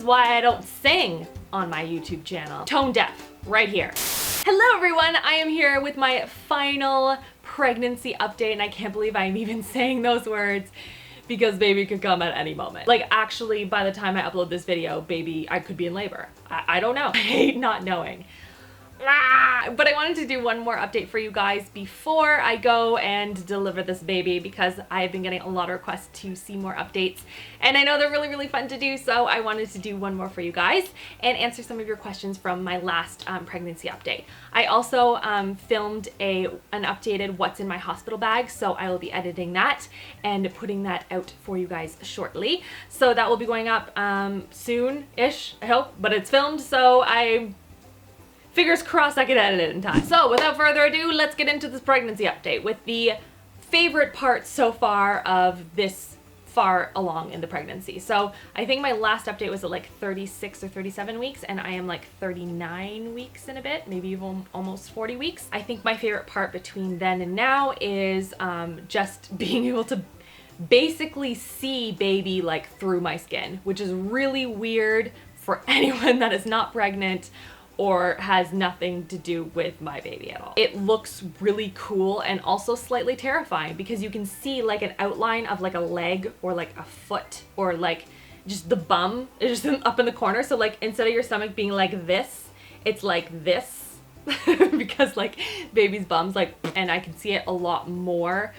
is why I don't sing on my YouTube channel. Tone deaf, right here. Hello everyone, I am here with my final pregnancy update, and I can't believe I'm even saying those words because baby could come at any moment. Like, actually, by the time I upload this video, baby, I could be in labor. I don't know. I hate not knowing. But I wanted to do one more update for you guys before I go and deliver this baby, because I've been getting a lot of requests to see more updates, and I know they're really fun to do, so I wanted to do one more for you guys and answer some of your questions from my last pregnancy update. I also filmed an updated what's in my hospital bag, so I will be editing that and putting that out for you guys shortly. So that will be going up soon-ish, I hope, but it's filmed, so fingers crossed I can edit it in time. So without further ado, let's get into this pregnancy update with the favorite part so far of this far along in the pregnancy. So I think my last update was at like 36 or 37 weeks, and I am like 39 weeks in a bit, maybe even almost 40 weeks. I think my favorite part between then and now is just being able to basically see baby like through my skin, which is really weird for anyone that is not pregnant or has nothing to do with my baby at all. It looks really cool and also slightly terrifying because you can see like an outline of like a leg or like a foot or like just the bum is just up in the corner. So like instead of your stomach being like this, it's like this because like baby's bum's like, and I can see it a lot more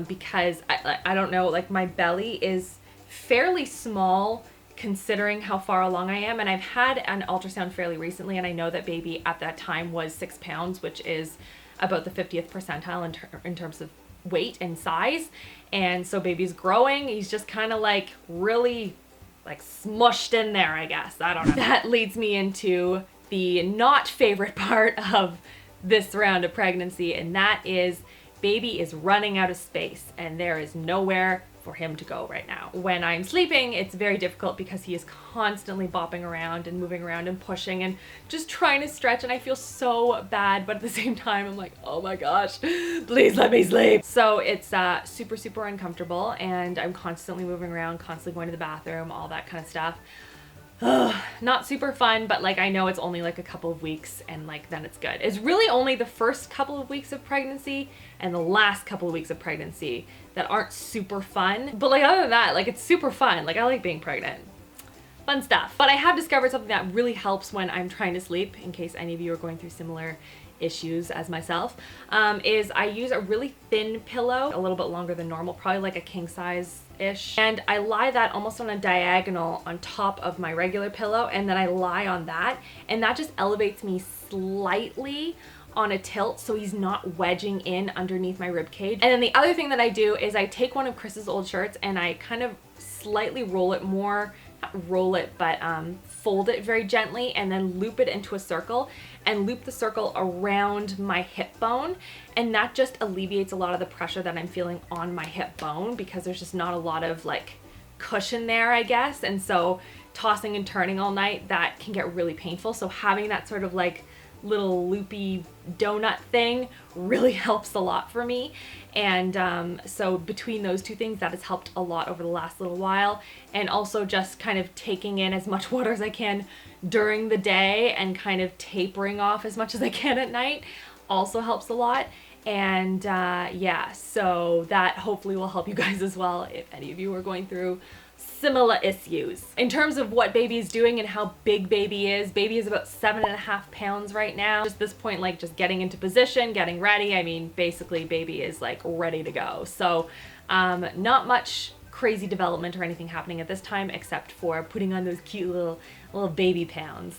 because I don't know, like my belly is fairly small considering how far along I am, and I've had an ultrasound fairly recently, and I know that baby at that time was 6 pounds, which is about the 50th percentile in terms of weight and size. And so baby's growing. He's just kind of like really like smushed in there, I guess. I don't know. That leads me into the not favorite part of this round of pregnancy, and that is baby is running out of space and there is nowhere for him to go right now. When I'm sleeping, it's very difficult because he is constantly bopping around and moving around and pushing and just trying to stretch, and I feel so bad, but at the same time I'm like, oh my gosh, please let me sleep. So it's super uncomfortable, and I'm constantly moving around, constantly going to the bathroom, all that kind of stuff. Not super fun, but like I know it's only like a couple of weeks and like then it's good. It's really only the first couple of weeks of pregnancy and the last couple of weeks of pregnancy that aren't super fun. But like other than that, like it's super fun. Like I like being pregnant. Fun stuff. But I have discovered something that really helps when I'm trying to sleep, in case any of you are going through similar issues as myself, is I use a really thin pillow, a little bit longer than normal, probably like a king size ish, and I lie that almost on a diagonal on top of my regular pillow, and then I lie on that, and that just elevates me slightly on a tilt so he's not wedging in underneath my rib cage. And then the other thing that I do is I take one of Chris's old shirts and I kind of slightly roll it more, not roll it, but fold it very gently and then loop it into a circle and loop the circle around my hip bone, and that just alleviates a lot of the pressure that I'm feeling on my hip bone because there's just not a lot of like cushion there, I guess. And so tossing and turning all night, that can get really painful. So having that sort of like little loopy donut thing really helps a lot for me. And so between those two things, that has helped a lot over the last little while. And also just kind of taking in as much water as I can during the day and kind of tapering off as much as I can at night also helps a lot. And yeah, so that hopefully will help you guys as well if any of you are going through similar issues. In terms of what baby is doing and how big baby is about 7.5 pounds right now. Just this point, like just getting into position, getting ready. I mean, basically baby is like ready to go. So not much crazy development or anything happening at this time except for putting on those cute little baby pounds.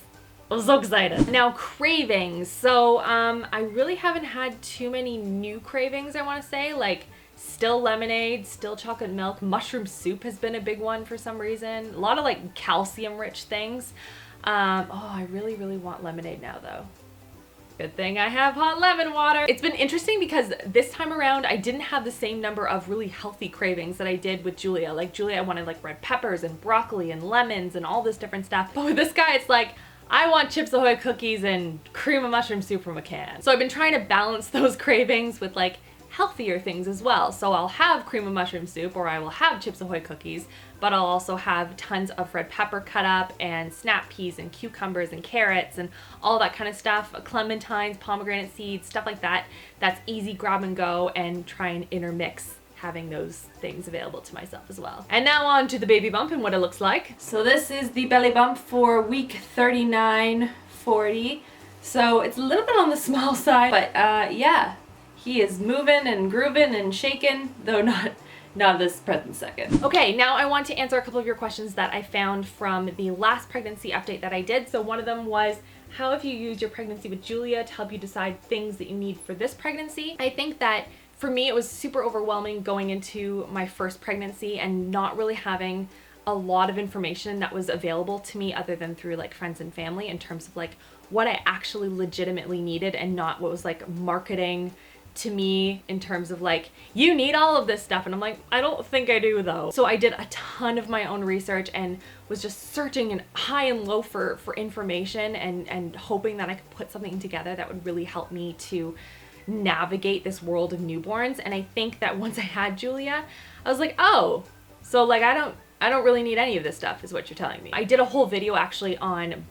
I'm so excited. Now, cravings. So I really haven't had too many new cravings, I want to say. Like still lemonade, still chocolate milk. Mushroom soup has been a big one for some reason. A lot of like calcium rich things. Oh, I really want lemonade now though. Good thing I have hot lemon water. It's been interesting because this time around I didn't have the same number of really healthy cravings that I did with Julia. Like Julia, I wanted like red peppers and broccoli and lemons and all this different stuff. But with this guy, it's like, I want Chips Ahoy cookies and cream of mushroom soup from a can. So I've been trying to balance those cravings with like healthier things as well. So I'll have cream of mushroom soup, or I will have Chips Ahoy cookies, but I'll also have tons of red pepper cut up and snap peas and cucumbers and carrots and all that kind of stuff, clementines, pomegranate seeds, stuff like that. That's easy grab and go, and try and intermix having those things available to myself as well. And now on to the baby bump and what it looks like. So this is the belly bump for week 39, 40. So it's a little bit on the small side, but yeah. He is moving and grooving and shaking, though not this present second. Okay, now I want to answer a couple of your questions that I found from the last pregnancy update that I did. So one of them was, how have you used your pregnancy with Julia to help you decide things that you need for this pregnancy? I think that for me, it was super overwhelming going into my first pregnancy and not really having a lot of information that was available to me other than through like friends and family in terms of like what I actually legitimately needed, and not what was like marketing to me in terms of like, you need all of this stuff, and I'm like, I don't think I do though. So I did a ton of my own research and was just searching and high and low for information and hoping that I could put something together that would really help me to navigate this world of newborns. And I think that once I had Julia, I was like, oh, so like I don't really need any of this stuff, is what you're telling me. I did a whole video actually on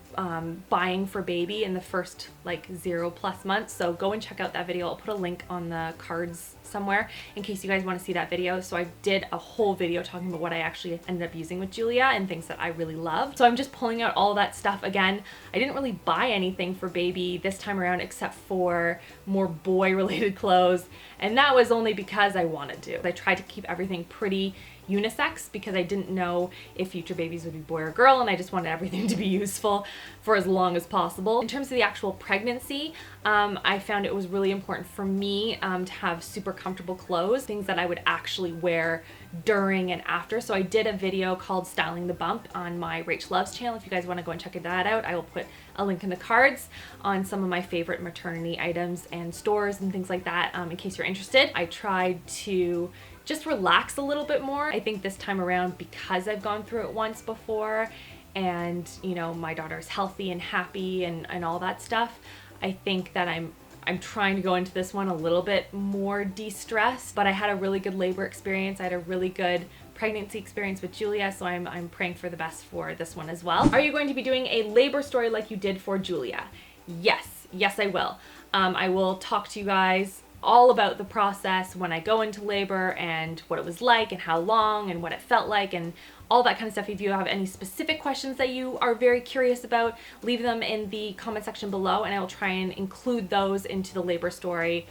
buying for baby in the first like 0+ months, so go and check out that video. I'll put a link on the cards somewhere in case you guys want to see that video. So I did a whole video talking about what I actually ended up using with Julia and things that I really loved. So I'm just pulling out all that stuff again. I didn't really buy anything for baby this time around except for more boy related clothes, and that was only because I wanted to. I tried to keep everything pretty unisex because I didn't know if future babies would be boy or girl, and I just wanted everything to be useful for as long as possible. In terms of the actual pregnancy, I found it was really important for me to have super comfortable clothes, things that I would actually wear during and after. So I did a video called Styling the Bump on my RachhLoves channel. If you guys want to go and check that out, I will put a link in the cards on some of my favorite maternity items and stores and things like that in case you're interested. I tried to just relax a little bit more. I think this time around, because I've gone through it once before and, you know, my daughter's healthy and happy and all that stuff, I think that I'm trying to go into this one a little bit more de-stressed. But I had a really good labor experience. I had a really good pregnancy experience with Julia, so I'm praying for the best for this one as well. Are you going to be doing a labor story like you did for Julia? Yes, I will. I will talk to you guys all about the process when I go into labor and what it was like and how long and what it felt like and all that kind of stuff. If you have any specific questions that you are very curious about, leave them in the comment section below and I will try and include those into the labor story,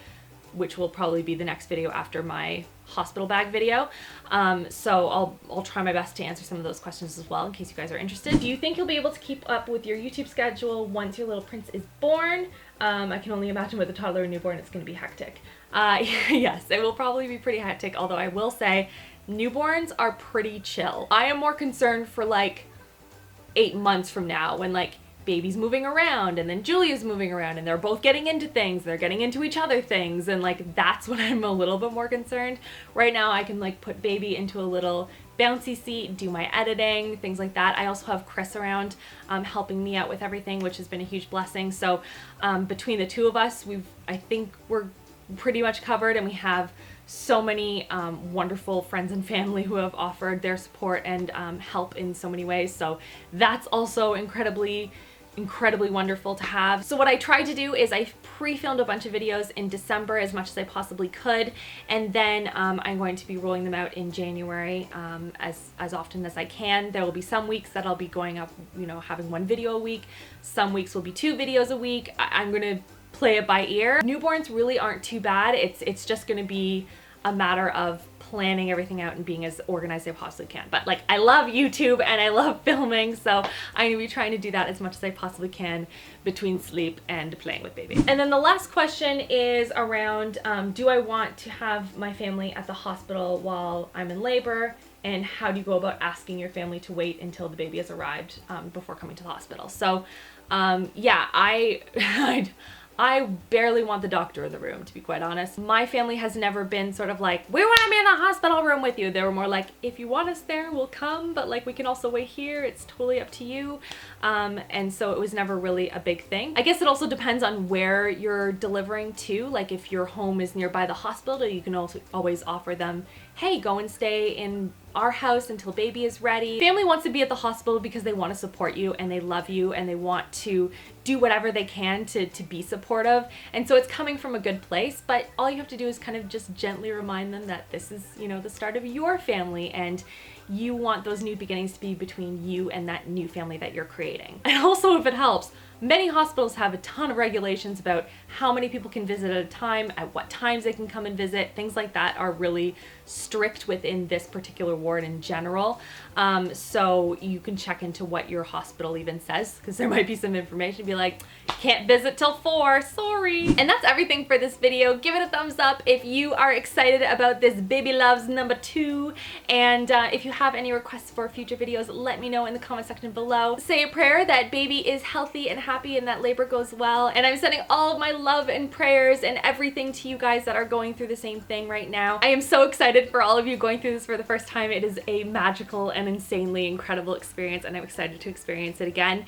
which will probably be the next video after my hospital bag video. So I'll try my best to answer some of those questions as well in case you guys are interested. Do you think you'll be able to keep up with your YouTube schedule once your little prince is born? I can only imagine with a toddler and newborn it's going to be hectic. Yes, it will probably be pretty hectic, although I will say newborns are pretty chill. I am more concerned for like 8 months from now when like baby's moving around and then Julia's moving around and they're both getting into things, they're getting into each other things, and like that's when I'm a little bit more concerned. Right now I can like put baby into a little bouncy seat, do my editing, things like that. I also have Chris around helping me out with everything, which has been a huge blessing. So between the two of us, I think we're pretty much covered, and we have so many wonderful friends and family who have offered their support and help in so many ways. So that's also incredibly wonderful to have. So what I tried to do is I pre-filmed a bunch of videos in December as much as I possibly could, and then I'm going to be rolling them out in January as often as I can. There will be some weeks that I'll be going up, you know, having 1 video a week. Some weeks will be 2 videos a week. I'm gonna play it by ear. Newborns really aren't too bad. It's just gonna be a matter of planning everything out and being as organized as I possibly can. But like, I love YouTube and I love filming, so I'm gonna be trying to do that as much as I possibly can between sleep and playing with baby. And then the last question is around, do I want to have my family at the hospital while I'm in labor? And how do you go about asking your family to wait until the baby has arrived before coming to the hospital? So yeah, I barely want the doctor in the room, to be quite honest. My family has never been sort of like, we want to be in the hospital room with you. They were more like, if you want us there, we'll come, but like we can also wait here. It's totally up to you. And so it was never really a big thing. I guess it also depends on where you're delivering to. Like if your home is nearby the hospital, you can also always offer them, hey, go and stay in our house until baby is ready. Family wants to be at the hospital because they want to support you and they love you and they want to do whatever they can to be supportive. And so it's coming from a good place, but all you have to do is kind of just gently remind them that this is, you know, the start of your family and you want those new beginnings to be between you and that new family that you're creating. And also, if it helps, many hospitals have a ton of regulations about how many people can visit at a time, at what times they can come and visit. Things like that are really strict within this particular ward in general. So you can check into what your hospital even says, because there might be some information be like, can't visit till 4, sorry. And that's everything for this video. Give it a thumbs up if you are excited about this Baby Loves number 2. And if you have any requests for future videos, let me know in the comment section below. Say a prayer that baby is healthy and happy and that labor goes well. And I'm sending all of my love and prayers and everything to you guys that are going through the same thing right now. I am so excited for all of you going through this for the first time. It is a magical and insanely incredible experience, and I'm excited to experience it again.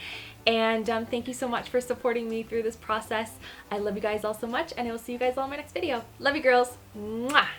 And thank you so much for supporting me through this process. I love you guys all so much, and I will see you guys all in my next video. Love you, girls. Mwah!